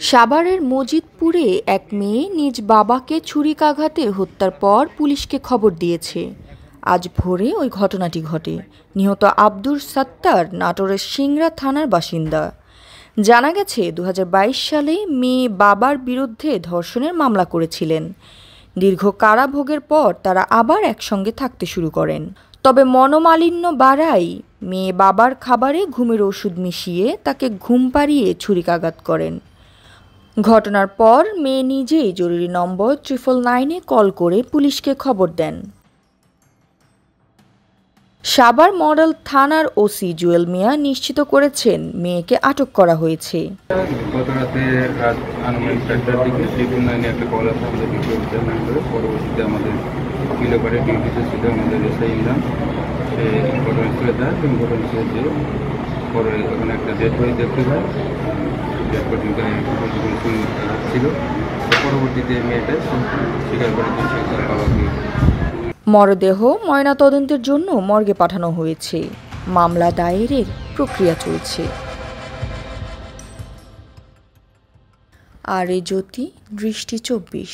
সাভারের মজিদপুরে এক মেয়ে নিজ বাবাকে ছুরিকাঘাতে হত্যার পর পুলিশকে খবর দিয়েছে। আজ ভোরে ওই ঘটনাটি ঘটে। নিহত আব্দুর সাত্তার নাটোরের সিংড়া থানার বাসিন্দা। জানা গেছে 2022 সালে মেয়ে বাবার বিরুদ্ধে ধর্ষণের মামলা করেছিলেন। দীর্ঘ কারাভোগের পর তারা আবার একসঙ্গে থাকতে শুরু করেন। তবে মনোমালিন্য বাড়ায় মেয়ে বাবার খাবারে ঘুমের ওষুধ মিশিয়ে তাকে ঘুম পাড়িয়ে ছুরিকাঘাত করেন। ঘটনার পর মেয়ে নিজেই জরুরি নম্বর 999-এ কল করে পুলিশকে খবর দেন। সাভার মডেল থানার ওসি জুয়েল মিয়া নিশ্চিত করেছেন মেয়েকে আটক করা হয়েছে। গত রাতে রাত আনুমানিক 4টার দিকে 999-এ একটা কল আসে আমাদের ডিউটি নাম্বারে। পরবর্তীতে আমাদের কিলোবারে ডিউটিতে ছিল আমাদের এসআই ইমরান। সে ঘটনাস্থলে যায় এবং ঘটনাস্থলে যে পরে ওখানে একটা ডেড বডি দেখতে যায়। ডেড বডির গায়ে ছিল। পরবর্তীতে মেয়েটা স্বীকার করে দিয়েছে তার বাবাকে। মরদেহ ময়নাতদন্তের জন্য মর্গে পাঠানো হয়েছে। মামলা দায়েরের প্রক্রিয়া চলছে। আর জ্যোতি, দৃষ্টি 24।